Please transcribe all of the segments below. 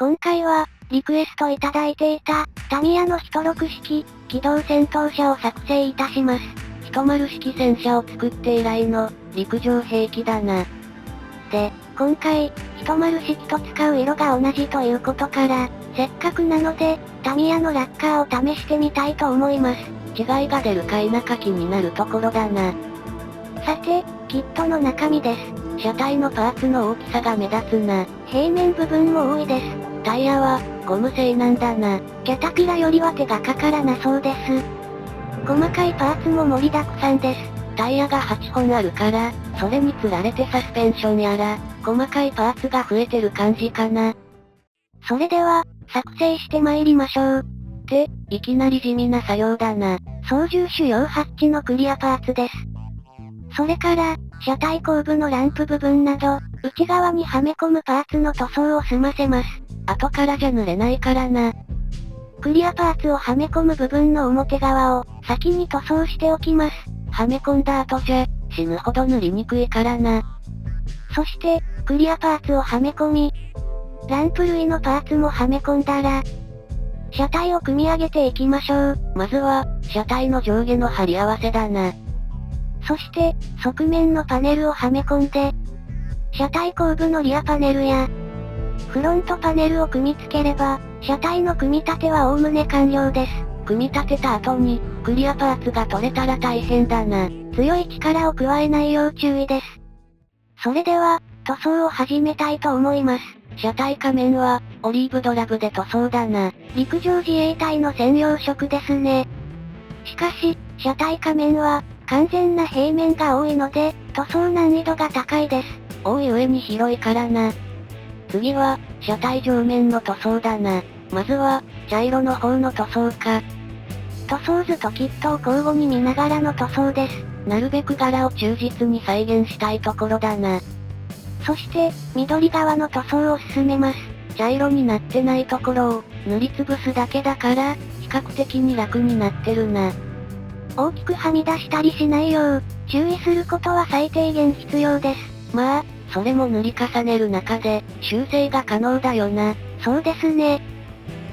今回は、リクエストいただいていた、タミヤの106式、機動戦闘車を作成いたします。10式戦車を作って以来の、陸上兵器だな。で、今回、10式と使う色が同じということから、せっかくなので、タミヤのラッカーを試してみたいと思います。違いが出るか否か気になるところだな。さて、キットの中身です。車体のパーツの大きさが目立つな。平面部分も多いです。タイヤは、ゴム製なんだな。キャタピラよりは手がかからなそうです。細かいパーツも盛りだくさんです。タイヤが8本あるから、それにつられてサスペンションやら、細かいパーツが増えてる感じかな。それでは、作成して参りましょう。って、いきなり地味な作業だな。操縦手用ハッチのクリアパーツです。それから、車体後部のランプ部分など、内側にはめ込むパーツの塗装を済ませます。後からじゃ濡れないからな。クリアパーツをはめ込む部分の表側を、先に塗装しておきます。はめ込んだ後じゃ、死ぬほど塗りにくいからな。そして、クリアパーツをはめ込み、ランプ類のパーツもはめ込んだら、車体を組み上げていきましょう。まずは、車体の上下の貼り合わせだな。そして、側面のパネルをはめ込んで、車体後部のリアパネルや、フロントパネルを組み付ければ、車体の組み立てはおおむね完了です。組み立てた後に、クリアパーツが取れたら大変だな。強い力を加えないよう注意です。それでは、塗装を始めたいと思います。車体仮面は、オリーブドラブで塗装だな。陸上自衛隊の専用色ですね。しかし、車体仮面は、完全な平面が多いので、塗装難易度が高いです。多い上に広いからな。次は、車体上面の塗装だな。まずは、茶色の方の塗装か。塗装図とキットを交互に見ながらの塗装です。なるべく柄を忠実に再現したいところだな。そして、緑側の塗装を進めます。茶色になってないところを、塗りつぶすだけだから、比較的に楽になってるな。大きくはみ出したりしないよう、注意することは最低限必要です。まあ、それも塗り重ねる中で、修正が可能だよな。そうですね。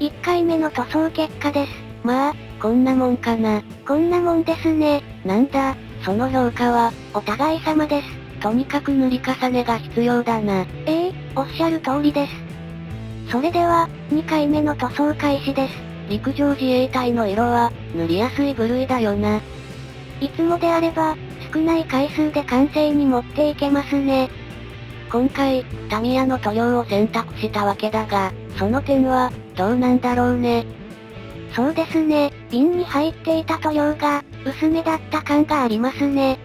1回目の塗装結果です。まあ、こんなもんかな。こんなもんですね。なんだ、その評価は、お互い様です。とにかく塗り重ねが必要だな。おっしゃる通りです。それでは、2回目の塗装開始です。陸上自衛隊の色は、塗りやすい部類だよな。いつもであれば、少ない回数で完成に持っていけますね。今回、タミヤの塗料を選択したわけだが、その点は、どうなんだろうね。そうですね、瓶に入っていた塗料が、薄めだった感がありますね。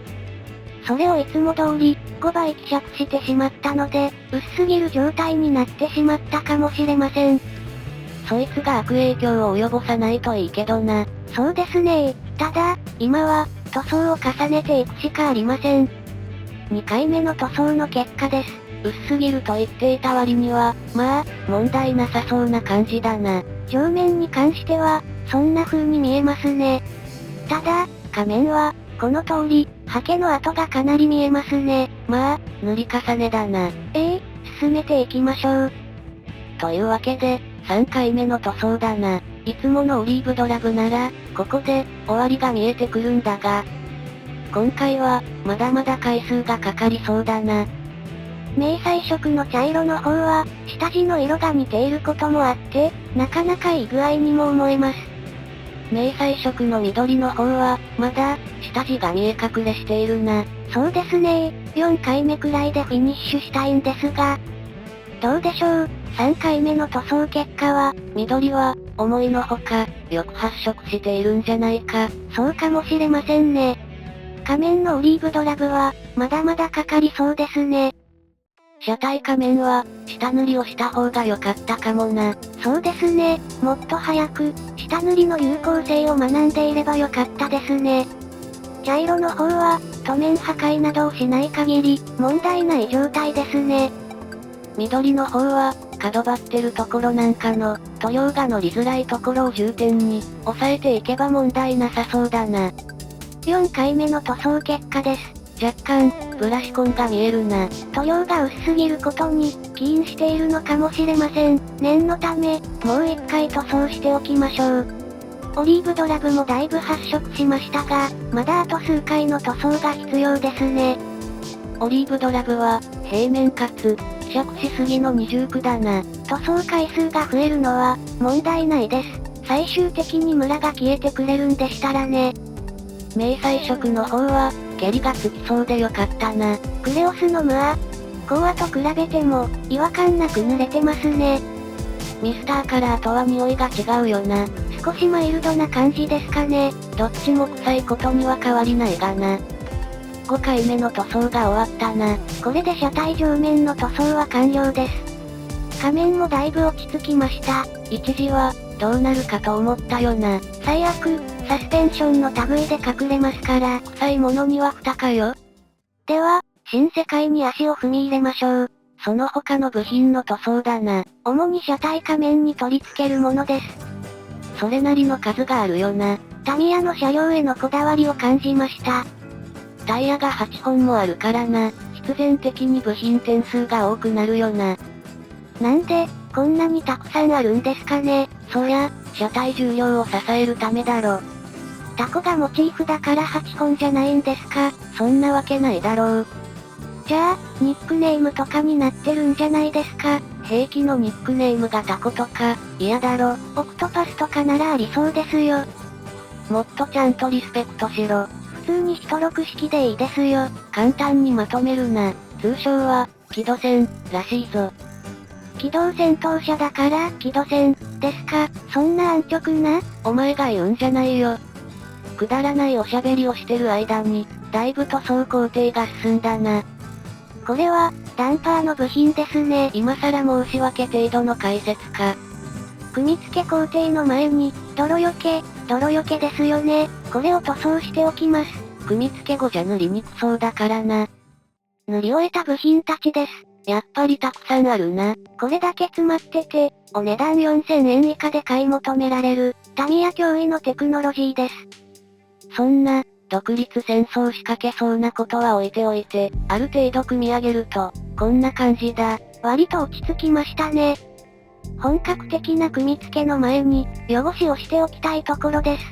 それをいつも通り、5倍希釈してしまったので、薄すぎる状態になってしまったかもしれません。そいつが悪影響を及ぼさないといいけどな。そうですね。ただ、今は、塗装を重ねていくしかありません。2回目の塗装の結果です。薄すぎると言っていた割には、まあ、問題なさそうな感じだな。上面に関しては、そんな風に見えますね。ただ、仮面は、この通り、ハケの跡がかなり見えますね。まあ、塗り重ねだな。進めていきましょう。というわけで、3回目の塗装だな。いつものオリーブドラブなら、ここで、終わりが見えてくるんだが、今回は、まだまだ回数がかかりそうだな。迷彩色の茶色の方は、下地の色が似ていることもあって、なかなかいい具合にも思えます。迷彩色の緑の方は、まだ、下地が見え隠れしているな。そうですね。4回目くらいでフィニッシュしたいんですが、どうでしょう。3回目の塗装結果は、緑は、思いのほか、よく発色しているんじゃないか。そうかもしれませんね。仮面のオリーブドラブは、まだまだかかりそうですね。車体仮面は、下塗りをした方が良かったかもな。そうですね。もっと早く、下塗りの有効性を学んでいればよかったですね。茶色の方は、塗面破壊などをしない限り、問題ない状態ですね。緑の方は、角張ってるところなんかの、塗料が乗りづらいところを重点に、抑えていけば問題なさそうだな。4回目の塗装結果です。若干、ブラシ痕が見えるな。塗料が薄すぎることに、起因しているのかもしれません。念のため、もう一回塗装しておきましょう。オリーブドラブもだいぶ発色しましたが、まだあと数回の塗装が必要ですね。オリーブドラブは、平面かつ、希釈しすぎの二重苦だな。塗装回数が増えるのは、問題ないです。最終的にムラが消えてくれるんでしたらね。迷彩色の方は、蹴りがつきそうでよかったな。クレオスのムア、コアと比べても、違和感なく塗れてますね。ミスターカラーとは匂いが違うよな。少しマイルドな感じですかね。どっちも臭いことには変わりないがな。5回目の塗装が終わったな。これで車体上面の塗装は完了です。仮面もだいぶ落ち着きました。一時は、どうなるかと思ったよな。最悪、サスペンションの類で隠れますから。臭いものには蓋かよ。では、新世界に足を踏み入れましょう。その他の部品の塗装だな。主に車体仮面に取り付けるものです。それなりの数があるよな。タミヤの車両へのこだわりを感じました。タイヤが8本もあるからな。必然的に部品点数が多くなるよな。なんで、こんなにたくさんあるんですかね。そりゃ、車体重量を支えるためだろ。タコがモチーフだから8本じゃないんですか。そんなわけないだろう。じゃあ、ニックネームとかになってるんじゃないですか。兵器のニックネームがタコとか、嫌だろ。オクトパスとかならありそうですよ。もっとちゃんとリスペクトしろ。普通に人6式でいいですよ。簡単にまとめるな。通称は、機動戦、らしいぞ。機動戦闘車だから、機動戦、ですか。そんな安直な？お前が言うんじゃないよ。くだらないおしゃべりをしてる間に、だいぶ塗装工程が進んだな。これは、ダンパーの部品ですね。今更申し訳程度の解説か。組み付け工程の前に、泥よけですよね。これを塗装しておきます。組み付け後じゃ塗りにくそうだからな。塗り終えた部品たちです。やっぱりたくさんあるな。これだけ詰まってて、お値段4000円以下で買い求められる、タミヤ驚異のテクノロジーです。そんな、独立戦争仕掛けそうなことは置いておいて、ある程度組み上げると、こんな感じだ。割と落ち着きましたね。本格的な組み付けの前に、汚しをしておきたいところです。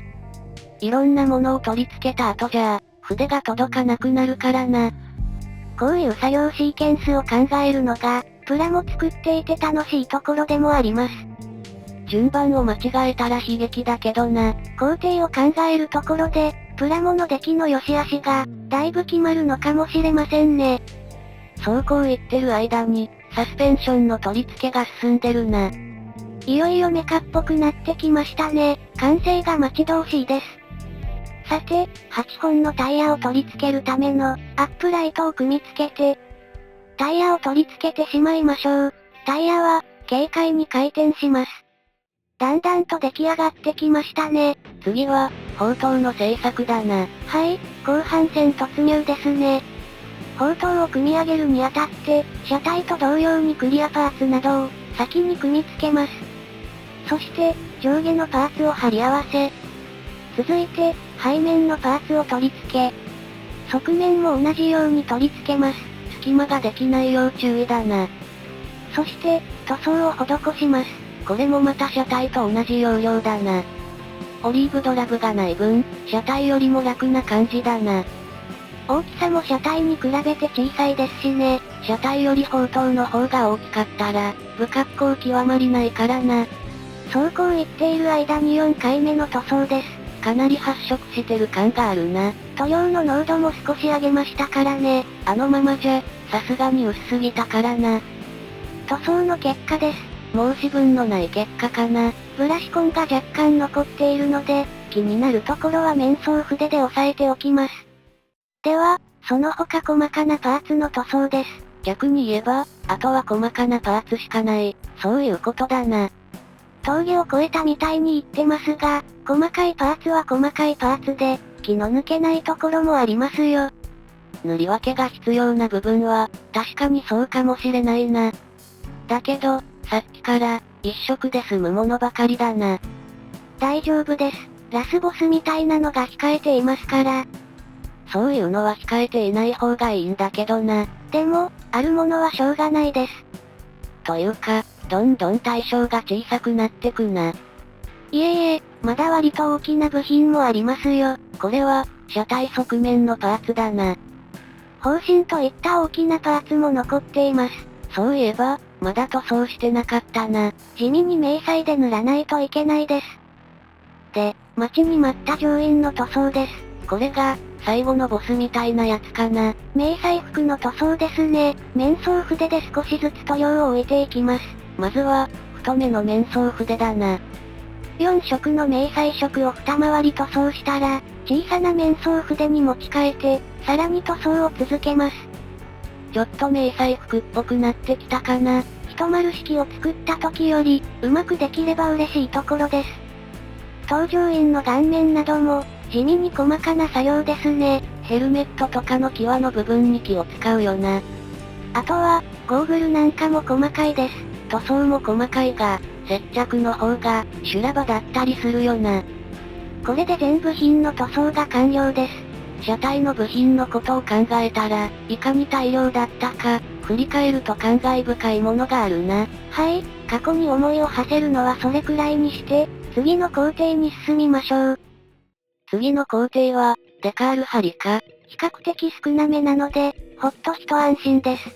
いろんなものを取り付けた後じゃ、筆が届かなくなるからな。こういう作業シーケンスを考えるのが、プラも作っていて楽しいところでもあります。順番を間違えたら悲劇だけどな。工程を考えるところで、プラモの出来の良し悪しが、だいぶ決まるのかもしれませんね。そうこう言ってる間に、サスペンションの取り付けが進んでるな。いよいよメカっぽくなってきましたね。完成が待ち遠しいです。さて、8本のタイヤを取り付けるための、アップライトを組み付けて、タイヤを取り付けてしまいましょう。タイヤは、軽快に回転します。だんだんと出来上がってきましたね。次は、砲塔の製作だな。はい、後半戦突入ですね。砲塔を組み上げるにあたって、車体と同様にクリアパーツなどを、先に組み付けます。そして、上下のパーツを貼り合わせ、続いて、背面のパーツを取り付け、側面も同じように取り付けます。隙間ができないよう注意だな。そして、塗装を施します。これもまた車体と同じ要領だな。オリーブドラブがない分、車体よりも楽な感じだな。大きさも車体に比べて小さいですしね。車体より砲塔の方が大きかったら、不格好極まりないからな。そうこう言っている間に4回目の塗装です。かなり発色してる感があるな。塗料の濃度も少し上げましたからね。あのままじゃ、さすがに薄すぎたからな。塗装の結果です。申し分のない結果かな。ブラシ痕が若干残っているので、気になるところは面相筆で押さえておきます。では、その他細かなパーツの塗装です。逆に言えば、あとは細かなパーツしかない。そういうことだな。峠を越えたみたいに言ってますが、細かいパーツは細かいパーツで、気の抜けないところもありますよ。塗り分けが必要な部分は、確かにそうかもしれないな。だけど、さっきから、一色で済むものばかりだな。大丈夫です。ラスボスみたいなのが控えていますから。そういうのは控えていない方がいいんだけどな。でも、あるものはしょうがないです。というか、どんどん対象が小さくなってくな。いえいえ、まだ割と大きな部品もありますよ。これは、車体側面のパーツだな。砲身といった大きなパーツも残っています。そういえば、まだ塗装してなかったな。地味に迷彩で塗らないといけないです。で、待ちに待った乗員の塗装です。これが、最後のボスみたいなやつかな。迷彩服の塗装ですね。面装筆で少しずつ塗料を置いていきます。まずは、太めの面装筆だな。4色の迷彩色を二回り塗装したら、小さな面装筆に持ち替えて、さらに塗装を続けます。ちょっと迷彩服っぽくなってきたかな。一丸式を作った時より、うまくできれば嬉しいところです。搭乗員の顔面なども、地味に細かな作業ですね。ヘルメットとかの際の部分に気を使うよな。あとは、ゴーグルなんかも細かいです。塗装も細かいが、接着の方が、修羅場だったりするよな。これで全部品の塗装が完了です。車体の部品のことを考えたら、いかに大量だったか、振り返ると感慨深いものがあるな。はい、過去に思いを馳せるのはそれくらいにして、次の工程に進みましょう。次の工程は、デカール貼りか。比較的少なめなので、ほっと一安心です。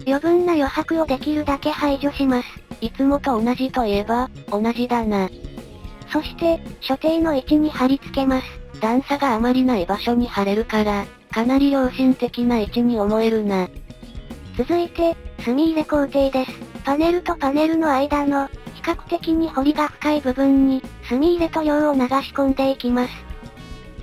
余分な余白をできるだけ排除します。いつもと同じといえば、同じだな。そして、所定の位置に貼り付けます。段差があまりない場所に貼れるから、かなり良心的な位置に思えるな。続いて、墨入れ工程です。パネルとパネルの間の、比較的に彫りが深い部分に、墨入れ塗料を流し込んでいきます。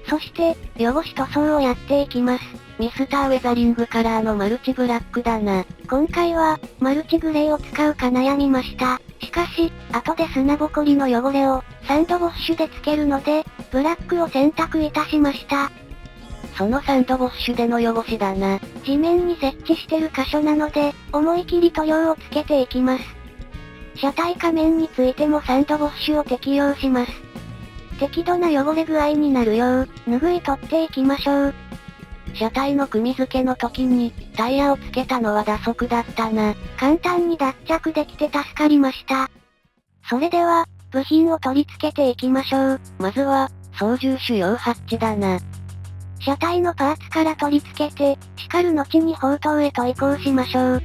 そして、汚し塗装をやっていきます。ミスターウェザリングカラーのマルチブラックだな。今回は、マルチグレーを使うか悩みました。しかし、後で砂ぼこりの汚れを、サンドウォッシュでつけるので、ブラックを選択いたしました。そのサンドウォッシュでの汚しだな。地面に設置してる箇所なので、思い切り塗料をつけていきます。車体仮面についてもサンドウォッシュを適用します。適度な汚れ具合になるよう、拭い取っていきましょう。車体の組み付けの時に、タイヤをつけたのは打足だったな。簡単に脱着できて助かりました。それでは、部品を取り付けていきましょう。まずは、操縦手用ハッチだな。車体のパーツから取り付けて、叱る後に砲塔へと移行しましょう。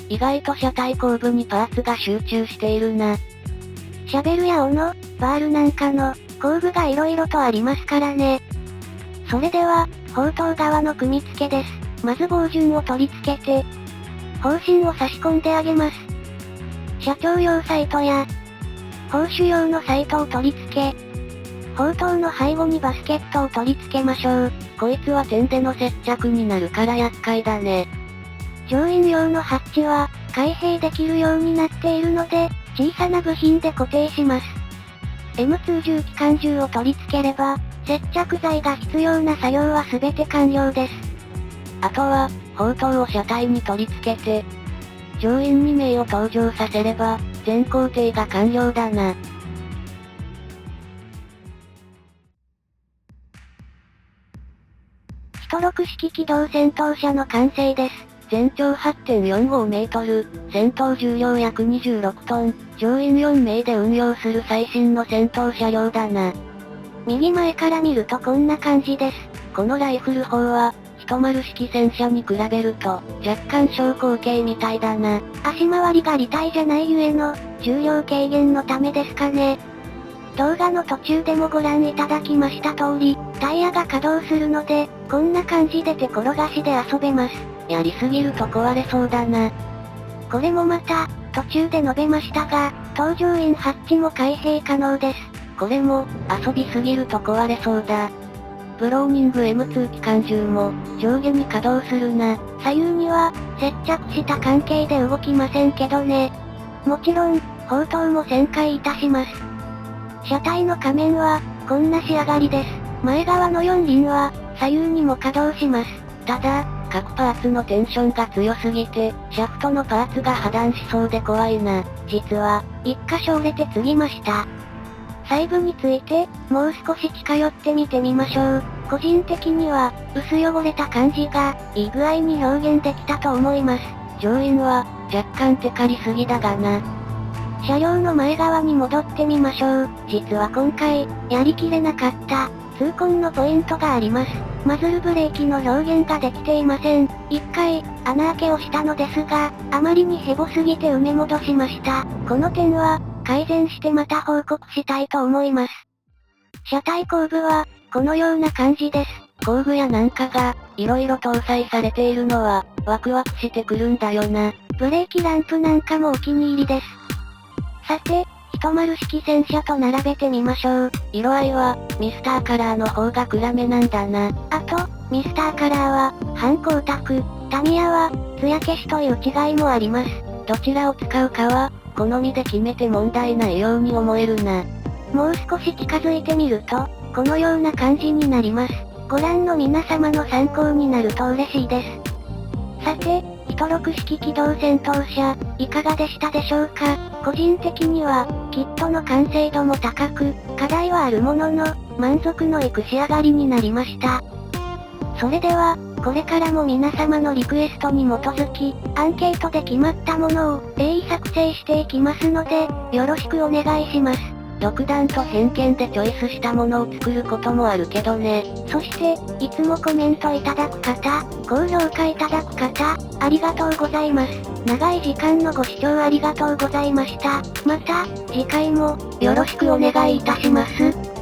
意外と車体後部にパーツが集中しているな。シャベルや斧、バールなんかの、工具が色々とありますからね。それでは、砲塔側の組み付けです。まず棒順を取り付けて、砲身を差し込んであげます。社長用サイトや、砲手用のサイトを取り付け、砲塔の背後にバスケットを取り付けましょう。こいつは点での接着になるから厄介だね。乗員用のハッチは、開閉できるようになっているので、小さな部品で固定します。M2 重機関銃を取り付ければ、接着剤が必要な作業は全て完了です。あとは、砲塔を車体に取り付けて、乗員2名を登場させれば、全工程が完了だな。ストロク式機動戦闘車の完成です。全長 8.45 メートル、戦闘重量約26トン、乗員4名で運用する最新の戦闘車両だな。右前から見るとこんな感じです。このライフル砲は、10式戦車に比べると、若干小口径みたいだな。足回りが利体じゃないゆえの、重量軽減のためですかね。動画の途中でもご覧いただきました通り、タイヤが稼働するので、こんな感じで手転がしで遊べます。やりすぎると壊れそうだな。これもまた、途中で述べましたが、搭乗員ハッチも開閉可能です。これも、遊びすぎると壊れそうだ。ブローニング M2 機関銃も、上下に稼働するな。左右には、接着した関係で動きませんけどね。もちろん、砲塔も旋回いたします。車体の仮面は、こんな仕上がりです。前側の4輪は、左右にも稼働します。ただ、各パーツのテンションが強すぎて、シャフトのパーツが破断しそうで怖いな。実は、一箇所折れて継ぎました。細部について、もう少し近寄ってみてみましょう。個人的には、薄汚れた感じが、いい具合に表現できたと思います。乗員は、若干テカりすぎだがな。車両の前側に戻ってみましょう。実は今回、やりきれなかった、痛恨のポイントがあります。マズルブレーキの表現ができていません。一回、穴開けをしたのですが、あまりにヘボすぎて埋め戻しました。この点は、改善してまた報告したいと思います。車体後部は、このような感じです。工具やなんかが、色々搭載されているのは、ワクワクしてくるんだよな。ブレーキランプなんかもお気に入りです。さて、10式戦車と並べてみましょう。色合いは、ミスターカラーの方が暗めなんだな。あと、ミスターカラーは、半光沢、タミヤは、艶消しという違いもあります。どちらを使うかは、好みで決めて問題ないように思えるな。もう少し近づいてみると、このような感じになります。ご覧の皆様の参考になると嬉しいです。さて、106式機動戦闘車、いかがでしたでしょうか。個人的には、キットの完成度も高く、課題はあるものの、満足のいく仕上がりになりました。それでは、これからも皆様のリクエストに基づき、アンケートで決まったものを、鋭意作成していきますので、よろしくお願いします。独断と偏見でチョイスしたものを作ることもあるけどね。そして、いつもコメントいただく方、高評価いただく方、ありがとうございます。長い時間のご視聴ありがとうございました。また、次回も、よろしくお願いいたします。